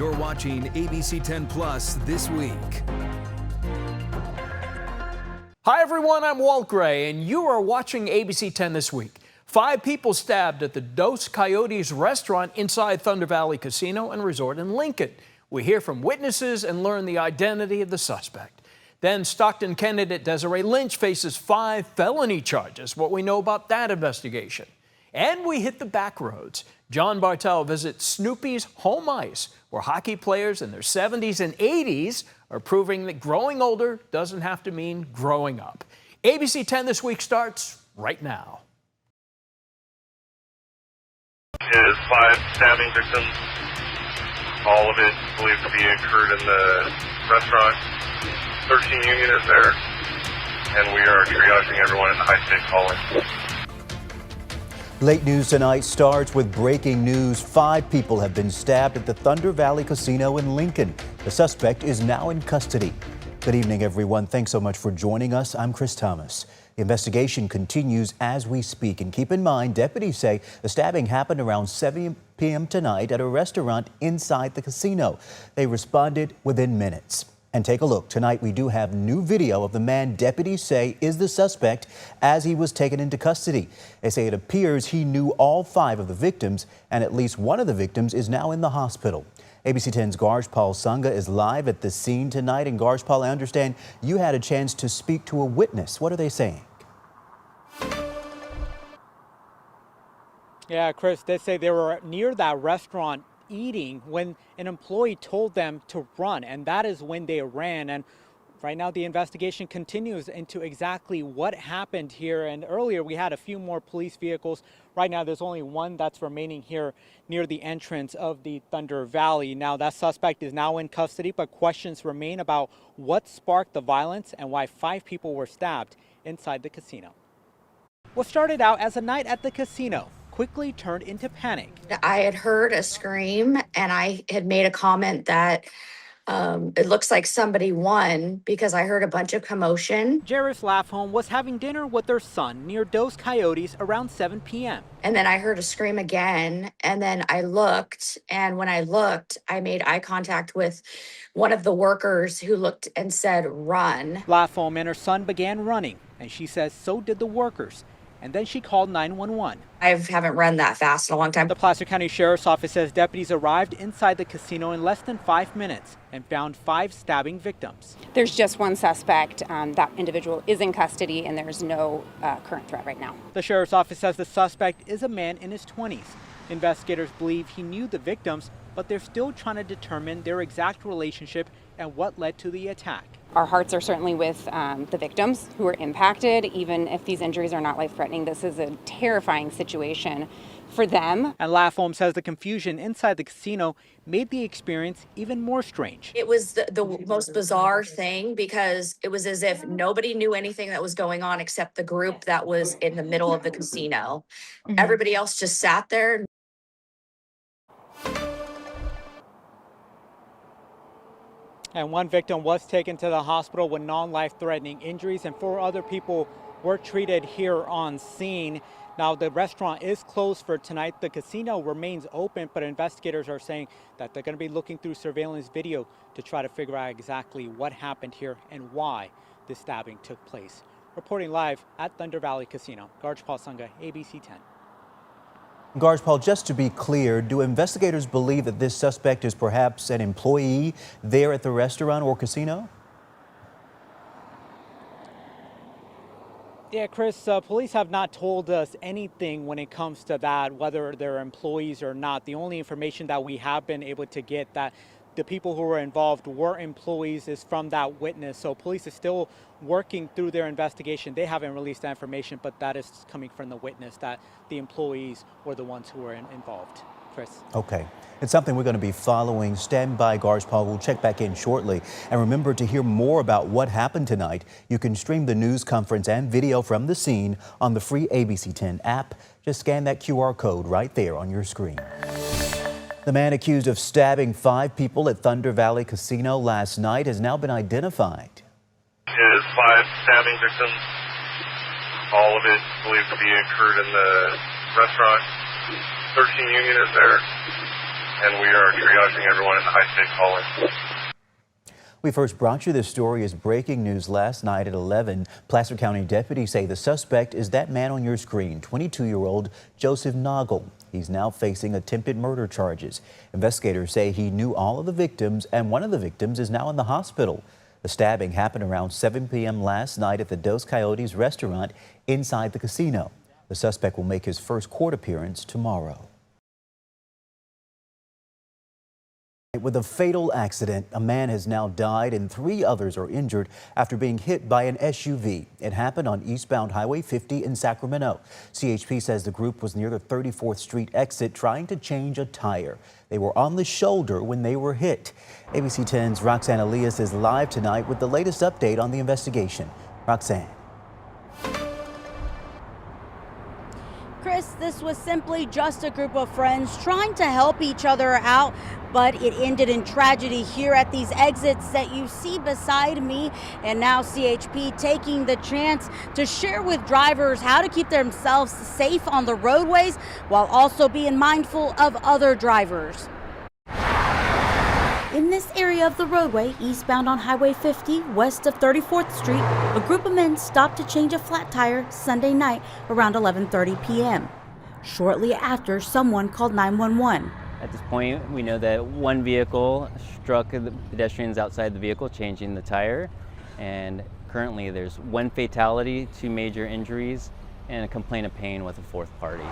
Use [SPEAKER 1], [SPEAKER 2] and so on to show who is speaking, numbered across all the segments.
[SPEAKER 1] You're watching ABC10 Plus This Week.
[SPEAKER 2] Hi everyone, I'm Walt Gray, and you are watching ABC10 This Week. 5 people stabbed at the Dos Coyotes restaurant inside Thunder Valley Casino and Resort in Lincoln. We hear from witnesses and learn the identity of the suspect. Then Stockton candidate Desiree Lynch faces 5 felony charges. What we know about that investigation. And we hit the back roads. John Bartel visits Snoopy's home ice, where hockey players in their 70s and 80s are proving that growing older doesn't have to mean growing up. ABC 10 This Week starts right now.
[SPEAKER 3] Is 5 stabbing victims, all of it believed to be occurred in the restaurant. 13 Union is there, and we are triaging everyone in the high-stakes hallway.
[SPEAKER 4] Late news tonight starts with breaking news. 5 people have been stabbed at the Thunder Valley Casino in Lincoln. The suspect is now in custody. Good evening, everyone. Thanks so much for joining us. I'm Chris Thomas. The investigation continues as we speak. And keep in mind, deputies say the stabbing happened around 7 p.m. tonight at a restaurant inside the casino. They responded within minutes. And take a look. Tonight we do have new video of the man deputies say is the suspect as he was taken into custody. They say it appears he knew all 5 of the victims, and at least one of the victims is now in the hospital. ABC 10's Garjpal Sangha is live at the scene tonight. And Garjpal, I understand you had a chance to speak to a witness. What are they saying?
[SPEAKER 5] Yeah, Chris, they say they were near that restaurant eating when an employee told them to run, and that is when they ran. And right now the investigation continues into exactly what happened here. And earlier we had a few more police vehicles. Right now there's only one that's remaining here near the entrance of the Thunder Valley. Now that suspect is now in custody, but questions remain about what sparked the violence and why 5 people were stabbed inside the casino. What started out as a night at the casino quickly turned into panic.
[SPEAKER 6] I had heard a scream, and I had made a comment that it looks like somebody won because I heard a bunch of commotion.
[SPEAKER 5] Jairus Lafholm was having dinner with her son near Dos Coyotes around 7 p.m.
[SPEAKER 6] And then I heard a scream again, and then I looked, and when I looked, I made eye contact with one of the workers who looked and said, "Run."
[SPEAKER 5] Lafholm and her son began running, and she says so did the workers. And then she called 911.
[SPEAKER 6] I haven't run that fast in a long time.
[SPEAKER 5] The Placer County Sheriff's Office says deputies arrived inside the casino in less than 5 minutes and found 5 stabbing victims.
[SPEAKER 7] There's just one suspect. That individual is in custody, and there's no current threat right now.
[SPEAKER 5] The Sheriff's Office says the suspect is a man in his 20s. Investigators believe he knew the victims, but they're still trying to determine their exact relationship and what led to the attack.
[SPEAKER 7] Our hearts are certainly with the victims who were impacted. Even if these injuries are not life-threatening, this is a terrifying situation for them.
[SPEAKER 5] And Lafholm says the confusion inside the casino made the experience even more strange.
[SPEAKER 6] It was the most bizarre thing because it was as if nobody knew anything that was going on except the group that was in the middle of the casino. Mm-hmm. Everybody else just sat there.
[SPEAKER 5] And one victim was taken to the hospital with non-life-threatening injuries, and 4 other people were treated here on scene. Now, the restaurant is closed for tonight. The casino remains open, but investigators are saying that they're going to be looking through surveillance video to try to figure out exactly what happened here and why this stabbing took place. Reporting live at Thunder Valley Casino, Garjpal Sangha, ABC 10.
[SPEAKER 4] Garjpal, just to be clear, do investigators believe that this suspect is perhaps an employee there at the restaurant or casino?
[SPEAKER 5] Yeah, Chris, police have not told us anything when it comes to that, whether they're employees or not. The only information that we have been able to get that the people who were involved were employees is from that witness. So police is still working through their investigation. They haven't released that information, but that is coming from the witness that the employees were the ones who were involved. Chris.
[SPEAKER 4] Okay. It's something we're going to be following. Stand by, Garjpal. We'll check back in shortly. And remember, to hear more about what happened tonight, you can stream the news conference and video from the scene on the free ABC 10 app. Just scan that QR code right there on your screen. The man accused of stabbing 5 people at Thunder Valley Casino last night has now been identified.
[SPEAKER 3] Is 5 stabbing victims, all of it believed to be occurred in the restaurant. 13 Union is there, and we are triaging everyone in the high stakes hallway.
[SPEAKER 4] We first brought you this story as breaking news last night at 11. Placer County deputies say the suspect is that man on your screen, 22-year-old Joseph Noggle. He's now facing attempted murder charges. Investigators say he knew all of the victims, and one of the victims is now in the hospital. The stabbing happened around 7 p.m. last night at the Dos Coyotes restaurant inside the casino. The suspect will make his first court appearance tomorrow. With a fatal accident, a man has now died and 3 others are injured after being hit by an SUV. It happened on eastbound Highway 50 in Sacramento. CHP says the group was near the 34th Street exit trying to change a tire. They were on the shoulder when they were hit. ABC 10's Roxanne Elias is live tonight with the latest update on the investigation. Roxanne.
[SPEAKER 8] Chris, this was simply just a group of friends trying to help each other out, but it ended in tragedy here at these exits that you see beside me. And now CHP taking the chance to share with drivers how to keep themselves safe on the roadways while also being mindful of other drivers. In this area of the roadway, eastbound on Highway 50, west of 34th Street, a group of men stopped to change a flat tire Sunday night around 11:30 p.m. Shortly after, someone called 911.
[SPEAKER 9] At this point, we know that one vehicle struck the pedestrians outside the vehicle, changing the tire. And currently, there's 1 fatality, 2 major injuries, and a complaint of pain with a 4th party.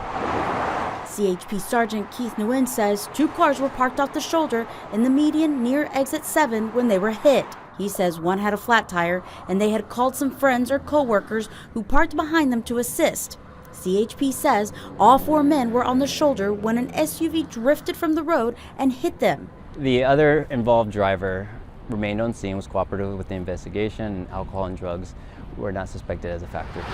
[SPEAKER 8] CHP Sergeant Keith Nguyen says 2 cars were parked off the shoulder in the median near exit 7 when they were hit. He says one had a flat tire and they had called some friends or co-workers who parked behind them to assist. CHP says all 4 men were on the shoulder when an SUV drifted from the road and hit them.
[SPEAKER 9] The other involved driver remained on scene, was cooperative with the investigation, and alcohol and drugs were not suspected as a factor.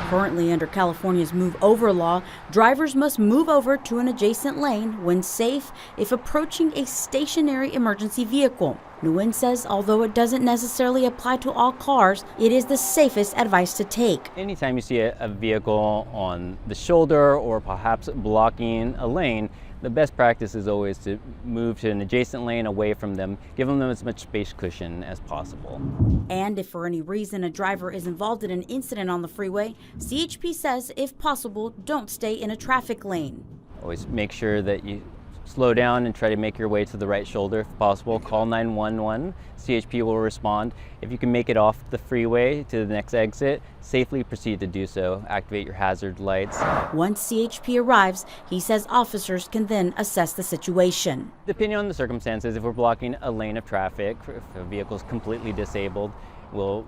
[SPEAKER 8] Currently under California's move over law, drivers must move over to an adjacent lane when safe if approaching a stationary emergency vehicle. Nguyen says although it doesn't necessarily apply to all cars, it is the safest advice to take.
[SPEAKER 9] Anytime you see a vehicle on the shoulder or perhaps blocking a lane, the best practice is always to move to an adjacent lane away from them, give them as much space cushion as possible.
[SPEAKER 8] And if for any reason a driver is involved in an incident on the freeway, CHP says if possible, don't stay in a traffic lane.
[SPEAKER 9] Always make sure that you slow down and try to make your way to the right shoulder if possible. Call 911. CHP will respond. If you can make it off the freeway to the next exit, safely proceed to do so. Activate your hazard lights.
[SPEAKER 8] Once CHP arrives, he says officers can then assess the situation.
[SPEAKER 9] Depending on the circumstances, if we're blocking a lane of traffic, if a vehicle is completely disabled, we'll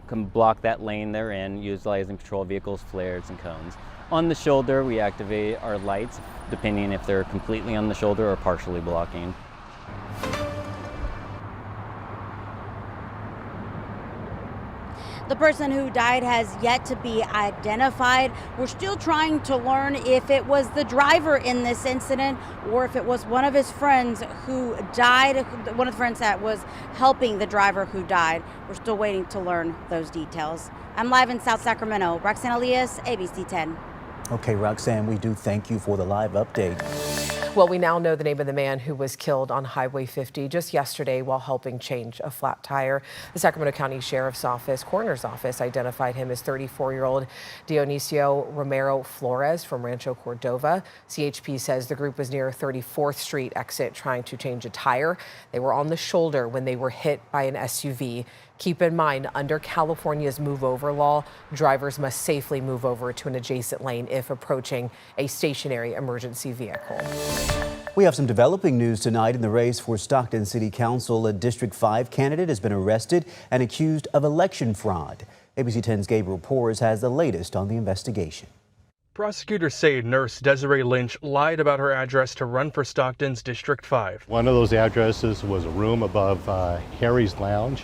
[SPEAKER 9] block that lane they're in, utilizing patrol vehicles, flares, and cones. On the shoulder, we activate our lights, depending if they're completely on the shoulder or partially blocking.
[SPEAKER 8] The person who died has yet to be identified. We're still trying to learn if it was the driver in this incident or if it was one of his friends who died, one of the friends that was helping the driver who died. We're still waiting to learn those details. I'm live in South Sacramento. Roxanne Elias, ABC 10.
[SPEAKER 4] Okay, Roxanne, we do thank you for the live update.
[SPEAKER 10] Well, we now know the name of the man who was killed on Highway 50 just yesterday while helping change a flat tire. The Sacramento County Sheriff's Office, Coroner's Office, identified him as 34-year-old Dionisio Romero Flores from Rancho Cordova. CHP says the group was near 34th Street exit trying to change a tire. They were on the shoulder when they were hit by an SUV. Keep in mind, under California's move over law, drivers must safely move over to an adjacent lane if approaching a stationary emergency vehicle.
[SPEAKER 4] We have some developing news tonight in the race for Stockton City Council. A District 5 candidate has been arrested and accused of election fraud. ABC 10's Gabriel Porras has the latest on the investigation.
[SPEAKER 11] Prosecutors say nurse Desiree Lynch lied about her address to run for Stockton's District 5.
[SPEAKER 12] One of those addresses was a room above Harry's Lounge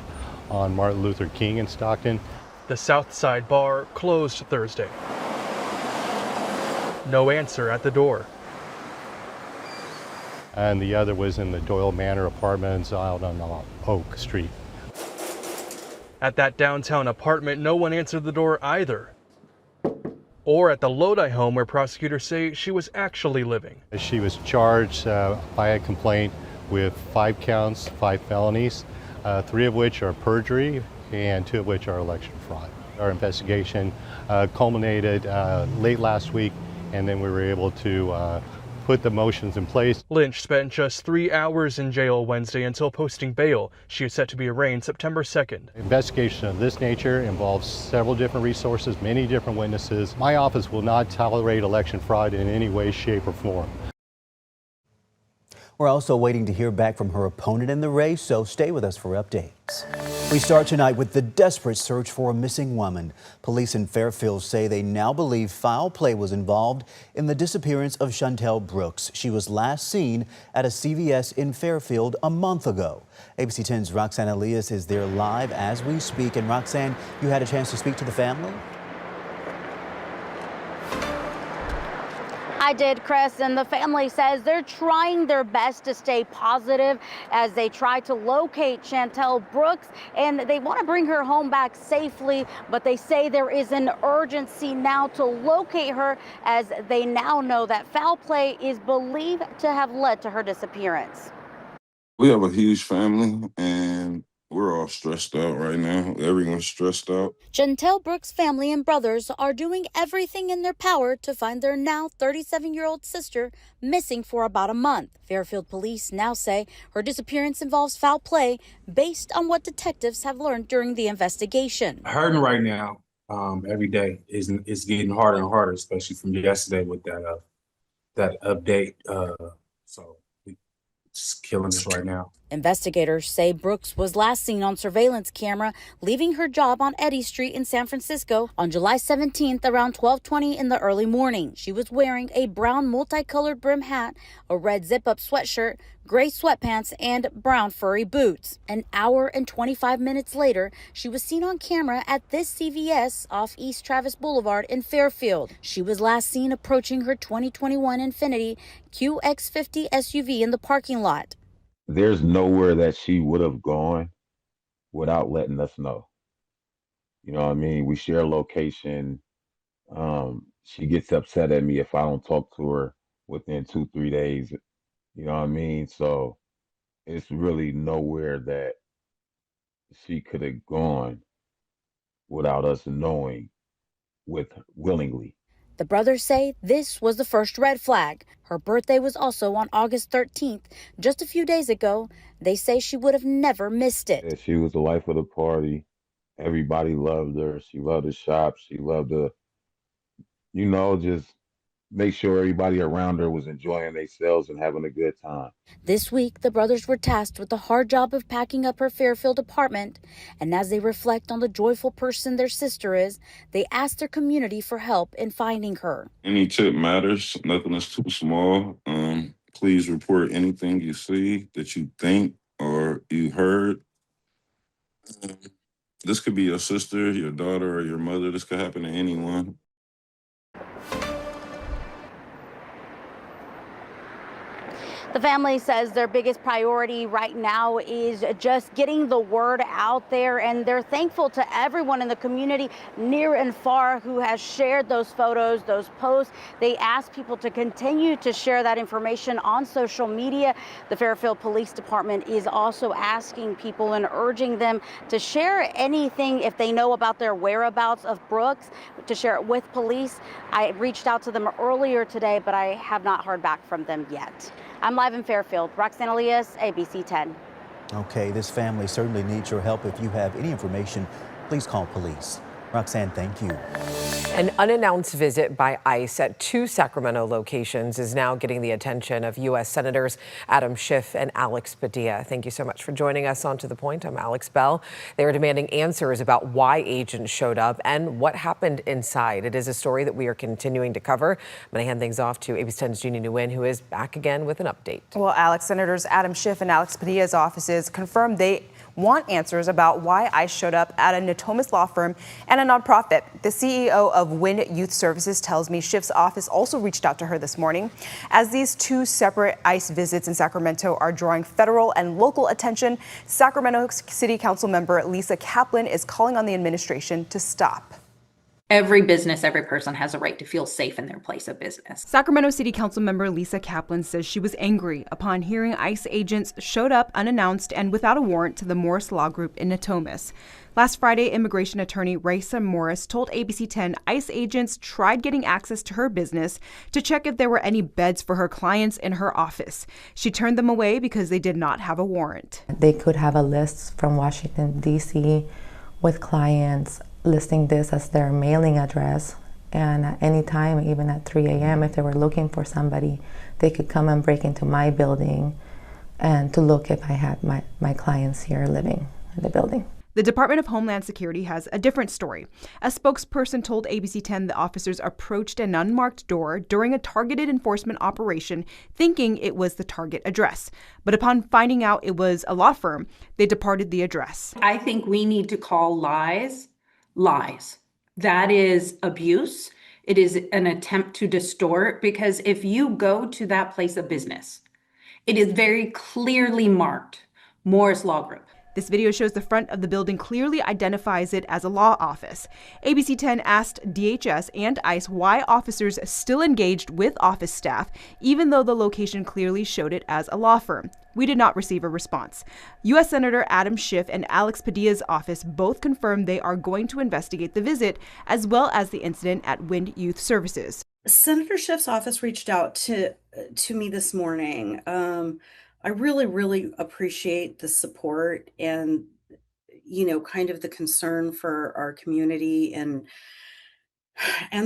[SPEAKER 12] on Martin Luther King in Stockton.
[SPEAKER 11] The South Side bar closed Thursday. No answer at the door.
[SPEAKER 12] And the other was in the Doyle Manor Apartments out on Oak Street.
[SPEAKER 11] At that downtown apartment, no one answered the door either. or at the Lodi home where prosecutors say she was actually living.
[SPEAKER 12] She was charged by a complaint with 5 counts, 5 felonies, 3 of which are perjury and 2 of which are election fraud. Our investigation culminated late last week, and then we were able to put the motions in place.
[SPEAKER 11] Lynch spent just 3 hours in jail Wednesday until posting bail. She is set to be arraigned September 2nd.
[SPEAKER 12] Investigation of this nature involves several different resources, many different witnesses. My office will not tolerate election fraud in any way, shape, or form.
[SPEAKER 4] We're also waiting to hear back from her opponent in the race, so stay with us for updates. We start tonight with the desperate search for a missing woman. Police in Fairfield say they now believe foul play was involved in the disappearance of Chantel Brooks. She was last seen at a CVS in Fairfield a month ago. ABC 10's Roxanne Elias is there live as we speak. And Roxanne, you had a chance to speak to the family?
[SPEAKER 8] I did, Chris, and the family says they're trying their best to stay positive as they try to locate Chantel Brooks, and they want to bring her home back safely, but they say there is an urgency now to locate her as they now know that foul play is believed to have led to her disappearance.
[SPEAKER 13] We have a huge family, and we're all stressed out right now. Everyone's stressed out.
[SPEAKER 8] Chantel Brooks' family and brothers are doing everything in their power to find their now 37-year-old sister missing for about a month. Fairfield police now say her disappearance involves foul play based on what detectives have learned during the investigation.
[SPEAKER 14] Hurting right now, every day is getting harder and harder, especially from yesterday with that update. So it's killing us right now.
[SPEAKER 8] Investigators say Brooks was last seen on surveillance camera leaving her job on Eddy Street in San Francisco on July 17th around 12:20 in the early morning. She was wearing a brown multicolored brim hat, a red zip-up sweatshirt, gray sweatpants, and brown furry boots. An hour and 25 minutes later, she was seen on camera at this CVS off East Travis Boulevard in Fairfield. She was last seen approaching her 2021 Infiniti QX50 SUV in the parking lot.
[SPEAKER 15] There's nowhere that she would have gone without letting us know. You know what I mean? We share location. She gets upset at me if I don't talk to her within 2-3 days. You know what I mean? So it's really nowhere that she could have gone without us knowing willingly.
[SPEAKER 8] The brothers say this was the first red flag. Her birthday was also on August 13th. Just a few days ago, they say she would have never missed it.
[SPEAKER 15] Yeah, she was the life of the party. Everybody loved her. She loved to shop. She loved to, just make sure everybody around her was enjoying themselves and having a good time.
[SPEAKER 8] This week, the brothers were tasked with the hard job of packing up her Fairfield apartment. And as they reflect on the joyful person their sister is, they ask their community for help in finding her.
[SPEAKER 13] Any tip matters. Nothing is too small. Please report anything you see that you think or you heard. This could be your sister, your daughter, or your mother. This could happen to anyone.
[SPEAKER 8] The family says their biggest priority right now is just getting the word out there, and they're thankful to everyone in the community near and far who has shared those photos, those posts. They ask people to continue to share that information on social media. The Fairfield Police Department is also asking people and urging them to share anything if they know about their whereabouts of Brooks, to share it with police. I reached out to them earlier today, but I have not heard back from them yet. I'm live in Fairfield. Roxanne Elias, ABC 10.
[SPEAKER 4] Okay, this family certainly needs your help. If you have any information, please call police. Roxanne, thank you.
[SPEAKER 10] An unannounced visit by ICE at 2 Sacramento locations is now getting the attention of U.S. Senators Adam Schiff and Alex Padilla. Thank you so much for joining us on To the Point. I'm Alex Bell. They are demanding answers about why agents showed up and what happened inside. It is a story that we are continuing to cover. I'm going to hand things off to ABC 10's Jeannie Nguyen, who is back again with an update.
[SPEAKER 16] Well, Alex, Senators Adam Schiff and Alex Padilla's offices confirmed they want answers about why ICE showed up at a Natomas law firm and a nonprofit. The CEO of WIN Youth Services tells me Schiff's office also reached out to her this morning, as these 2 separate ICE visits in Sacramento are drawing federal and local attention. Sacramento City Council member Lisa Kaplan is calling on the administration to stop.
[SPEAKER 17] Every business, every person has a right to feel safe in their place of business.
[SPEAKER 16] Sacramento City Council member Lisa Kaplan says she was angry upon hearing ICE agents showed up unannounced and without a warrant to the Morris Law Group in Natomas. Last Friday, immigration attorney Raisa Morris told ABC10 ICE agents tried getting access to her business to check if there were any beds for her clients in her office. She turned them away because they did not have a warrant.
[SPEAKER 18] They could have a list from Washington, D.C. with clients listing this as their mailing address, and at any time, even at 3 a.m., if they were looking for somebody, they could come and break into my building and to look if I had my clients here living in the building.
[SPEAKER 16] The Department of Homeland Security has a different story. A spokesperson told ABC10 the officers approached an unmarked door during a targeted enforcement operation thinking it was the target address. But upon finding out it was a law firm, they departed the address.
[SPEAKER 17] I think we need to call lies, lies. That is abuse. It is an attempt to distort, because if you go to that place of business, it is very clearly marked Morris Law Group.
[SPEAKER 16] This video shows the front of the building clearly identifies it as a law office. ABC10 asked DHS and ICE why officers still engaged with office staff, even though the location clearly showed it as a law firm. We did not receive a response. U.S. Senator Adam Schiff and Alex Padilla's office both confirmed they are going to investigate the visit, as well as the incident at Wind Youth Services.
[SPEAKER 19] Senator Schiff's office reached out to me this morning. I really appreciate the support and, kind of the concern for our community and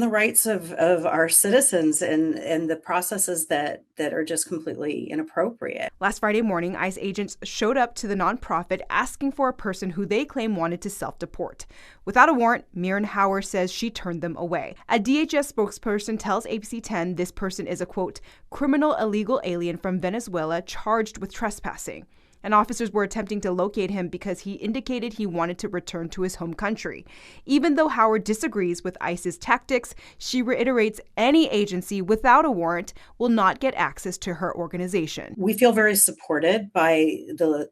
[SPEAKER 19] the rights of our citizens and the processes that are just completely inappropriate.
[SPEAKER 16] Last Friday morning, ICE agents showed up to the nonprofit asking for a person who they claim wanted to self-deport. Without a warrant, Miran Hauer says she turned them away. A DHS spokesperson tells ABC10 this person is a, quote, criminal illegal alien from Venezuela charged with trespassing. And officers were attempting to locate him because he indicated he wanted to return to his home country. Even though Howard disagrees with ICE's tactics, she reiterates any agency without a warrant will not get access to her organization.
[SPEAKER 19] We feel very supported by the,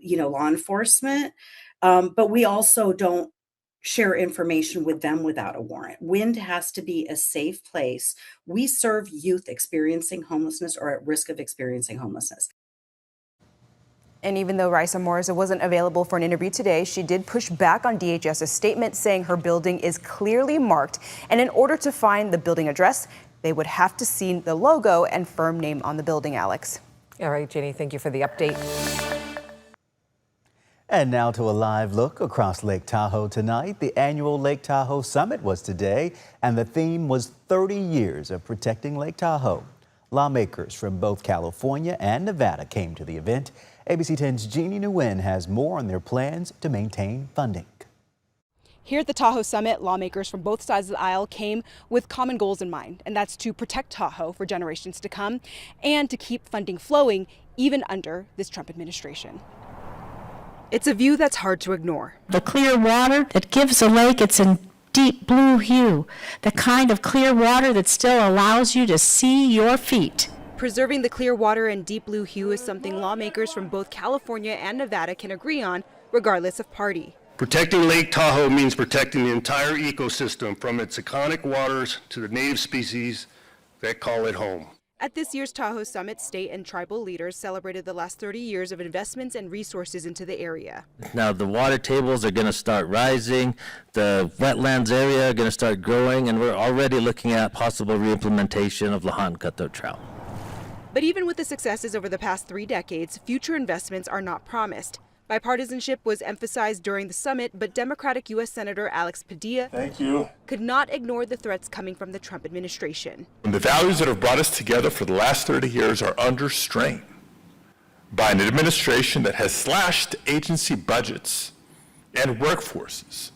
[SPEAKER 19] law enforcement, but we also don't share information with them without a warrant. Wind has to be a safe place. We serve youth experiencing homelessness or at risk of experiencing homelessness.
[SPEAKER 16] And even though Raisa Morris wasn't available for an interview today, she did push back on DHS's statement saying her building is clearly marked. And in order to find the building address, they would have to see the logo and firm name on the building, Alex.
[SPEAKER 10] All right, Jenny, thank you for the update.
[SPEAKER 4] And now to a live look across Lake Tahoe tonight. The annual Lake Tahoe Summit was today, and the theme was 30 years of protecting Lake Tahoe. Lawmakers from both California and Nevada came to the event. ABC10's Jeannie Nguyen has more on their plans to maintain funding.
[SPEAKER 16] Here at the Tahoe Summit, lawmakers from both sides of the aisle came with common goals in mind, and that's to protect Tahoe for generations to come and to keep funding flowing even under this Trump administration. It's a view that's hard to ignore.
[SPEAKER 20] The clear water that gives the lake its deep blue hue, the kind of clear water that still allows you to see your feet.
[SPEAKER 16] Preserving the clear water and deep blue hue is something lawmakers from both California and Nevada can agree on, regardless of party.
[SPEAKER 21] Protecting Lake Tahoe means protecting the entire ecosystem from its iconic waters to the native species that call it home.
[SPEAKER 16] At this year's Tahoe Summit, state and tribal leaders celebrated the last 30 years of investments and resources into the area.
[SPEAKER 22] Now the water tables are going to start rising, the wetlands area are going to start growing, and we're already looking at possible reimplementation of Lahan Cutthroat Trout.
[SPEAKER 16] But even with the successes over the past 3 decades, future investments are not promised. Bipartisanship was emphasized during the summit, but Democratic U.S. Senator Alex Padilla could not ignore the threats coming from the Trump administration.
[SPEAKER 23] And the values that have brought us together for the last 30 years are under strain by an administration that has slashed agency budgets and workforces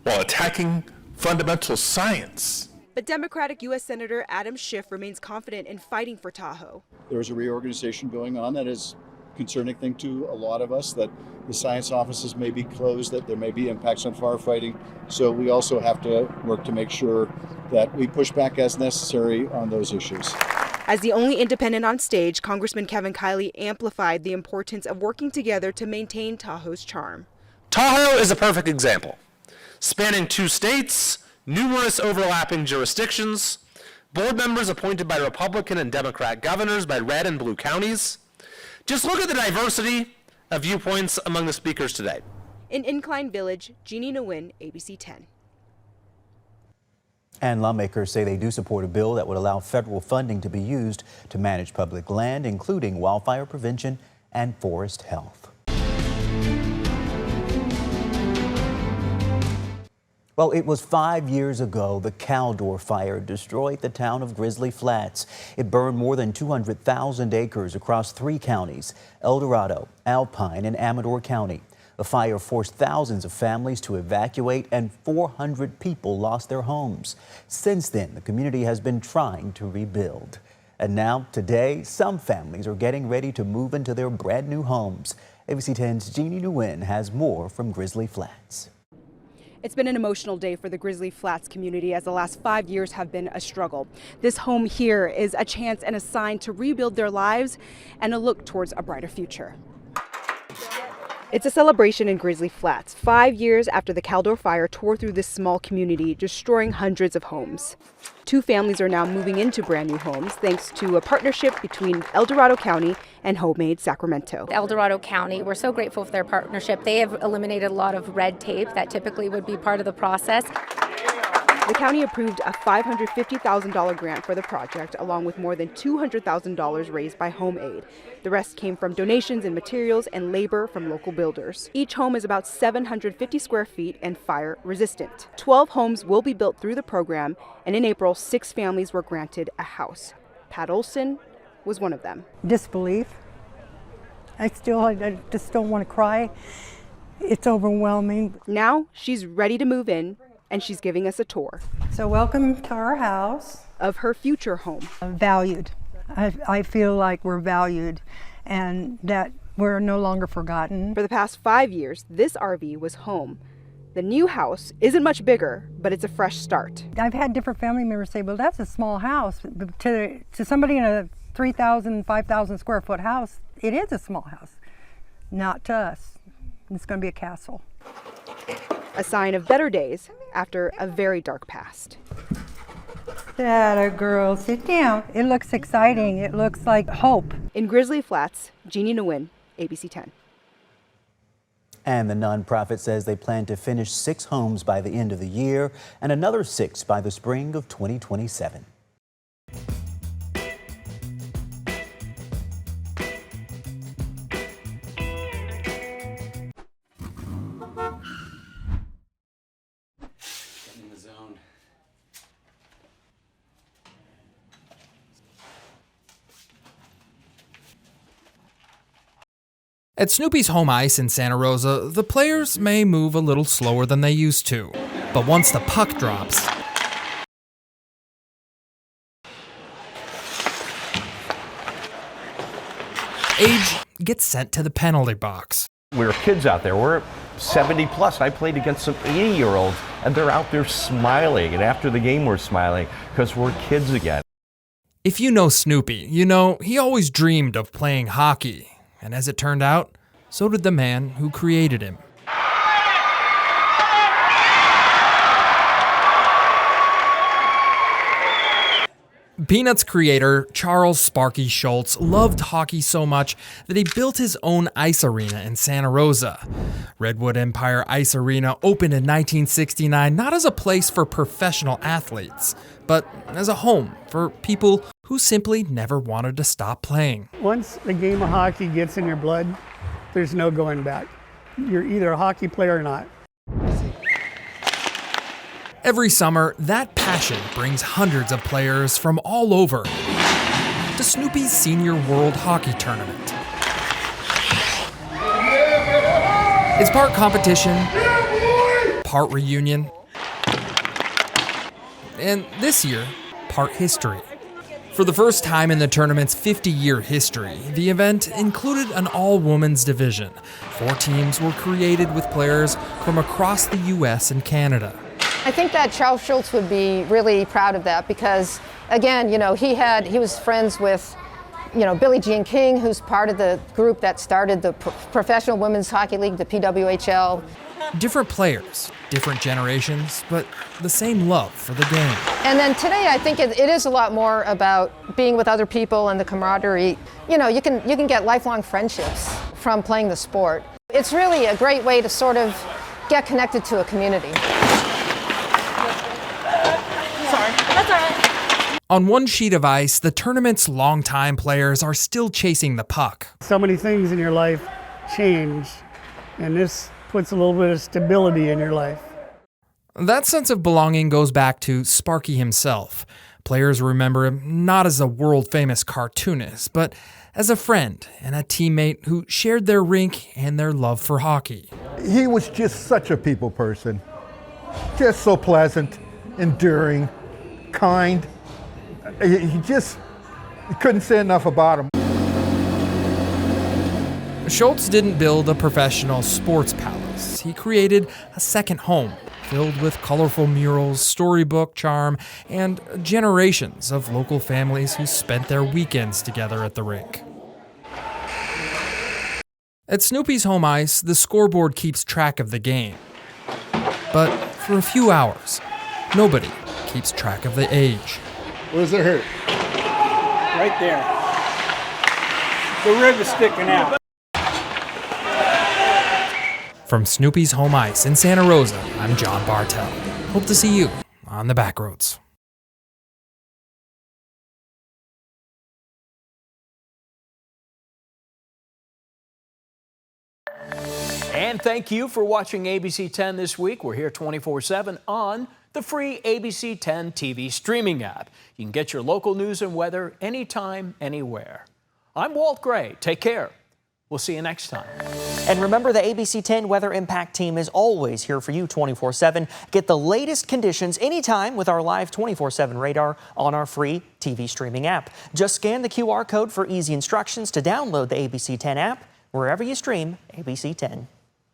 [SPEAKER 23] while attacking fundamental science.
[SPEAKER 16] But Democratic U.S. Senator Adam Schiff remains confident in fighting for Tahoe.
[SPEAKER 24] There's a reorganization going on that is concerning thing to a lot of us, that the science offices may be closed, that there may be impacts on firefighting. So we also have to work to make sure that we push back as necessary on those issues.
[SPEAKER 16] As the only independent on stage, Congressman Kevin Kiley amplified the importance of working together to maintain Tahoe's charm.
[SPEAKER 25] Tahoe is a perfect example. Spanning 2 states,
[SPEAKER 1] numerous overlapping jurisdictions, board members appointed by Republican and Democrat governors by red and blue counties. Just look at the diversity of viewpoints among the speakers today.
[SPEAKER 16] In Incline Village, Jeannie Nguyen, ABC 10.
[SPEAKER 4] And lawmakers say they do support a bill that would allow federal funding to be used to manage public land, including wildfire prevention and forest health. Well, it was 5 years ago the Caldor fire destroyed the town of Grizzly Flats. It burned more than 200,000 acres across 3 counties, El Dorado, Alpine, and Amador County. The fire forced thousands of families to evacuate and 400 people lost their homes. Since then, the community has been trying to rebuild. And now, today, some families are getting ready to move into their brand new homes. ABC 10's Jeannie Nguyen has more from Grizzly Flats.
[SPEAKER 16] It's been an emotional day for the Grizzly Flats community as the last 5 years have been a struggle. This home here is a chance and a sign to rebuild their lives and a look towards a brighter future. It's a celebration in Grizzly Flats, 5 years after the Caldor fire tore through this small community, destroying hundreds of homes. 2 families are now moving into brand new homes thanks to a partnership between El Dorado County and Homemade Sacramento.
[SPEAKER 2] El Dorado County, we're so grateful for their partnership. They have eliminated a lot of red tape that typically would be part of the process.
[SPEAKER 16] The county approved a $550,000 grant for the project, along with more than $200,000 raised by Home Aid. The rest came from donations in materials and labor from local builders. Each home is about 750 square feet and fire resistant. 12 homes will be built through the program, and in April, 6 families were granted a house. Pat Olson was one of them.
[SPEAKER 6] Disbelief. I just don't want to cry. It's overwhelming.
[SPEAKER 16] Now she's ready to move in, and she's giving us a tour.
[SPEAKER 6] So welcome to our house.
[SPEAKER 16] Of her future home.
[SPEAKER 6] Valued. I feel like we're valued and that we're no longer forgotten.
[SPEAKER 16] For the past 5 years, this RV was home. The new house isn't much bigger, but it's a fresh start.
[SPEAKER 6] I've had different family members say, well, that's a small house. To somebody in a 3,000, 5,000 square foot house, it is a small house. Not to us. It's going to be a castle.
[SPEAKER 16] A sign of better days after a very dark past.
[SPEAKER 6] That girl, sit down. It looks exciting. It looks like hope.
[SPEAKER 16] In Grizzly Flats, Jeannie Nguyen, ABC 10.
[SPEAKER 4] And the nonprofit says they plan to finish 6 homes by the end of the year and another 6 by the spring of 2027.
[SPEAKER 7] At Snoopy's home ice in Santa Rosa, the players may move a little slower than they used to. But once the puck drops, Age gets sent to the penalty box.
[SPEAKER 25] We were kids out there. We're 70 plus. I played against some 80-year-olds, and they're out there smiling. And after the game, we're smiling because we're kids again.
[SPEAKER 7] If you know Snoopy, you know he always dreamed of playing hockey. And as it turned out, so did the man who created him. Peanuts creator Charles Sparky Schultz loved hockey so much that he built his own ice arena in Santa Rosa. Redwood Empire Ice Arena opened in 1969 not as a place for professional athletes, but as a home for people who simply never wanted to stop playing.
[SPEAKER 26] Once the game of hockey gets in your blood, there's no going back. You're either a hockey player or not.
[SPEAKER 7] Every summer, that passion brings hundreds of players from all over to Snoopy's Senior World Hockey Tournament. It's part competition, part reunion, and this year, part history. For the first time in the tournament's 50-year history, the event included an all-women's division. 4 teams were created with players from across the U.S. and Canada.
[SPEAKER 27] I think that Charles Schultz would be really proud of that because, again, you know, he was friends with You know, Billie Jean King, who's part of the group that started the Professional Women's Hockey League, the PWHL.
[SPEAKER 7] Different players, different generations, but the same love for the game.
[SPEAKER 27] And then today, I think it is a lot more about being with other people and the camaraderie. You know, you can get lifelong friendships from playing the sport. It's really a great way to sort of get connected to a community.
[SPEAKER 3] Sorry, that's all right.
[SPEAKER 7] On one sheet of ice, the tournament's longtime players are still chasing the puck.
[SPEAKER 26] So many things in your life change, and this puts a little bit of stability in your life.
[SPEAKER 7] That sense of belonging goes back to Sparky himself. Players remember him not as a world-famous cartoonist, but as a friend and a teammate who shared their rink and their love for hockey.
[SPEAKER 5] He was just such a people person. Just so pleasant, enduring, kind. You couldn't say enough about him.
[SPEAKER 7] Schultz didn't build a professional sports palace. He created a second home filled with colorful murals, storybook charm, and generations of local families who spent their weekends together at the rink. At Snoopy's home ice, the scoreboard keeps track of the game. But for a few hours, nobody keeps track of the age.
[SPEAKER 5] Where does it hurt?
[SPEAKER 3] Right there. The rib is sticking out.
[SPEAKER 7] From Snoopy's home ice in Santa Rosa, I'm John Bartel. Hope to see you on the backroads.
[SPEAKER 9] And thank you for watching ABC 10 this week. We're here 24/7 on the free ABC 10 TV streaming app. You can get your local news and weather anytime, anywhere. I'm Walt Gray. Take care. We'll see you next time.
[SPEAKER 11] And remember, the ABC 10 Weather Impact team is always here for you 24/7. Get the latest conditions anytime with our live 24/7 radar on our free TV streaming app. Just scan the QR code for easy instructions to download the ABC 10 app wherever you stream ABC 10.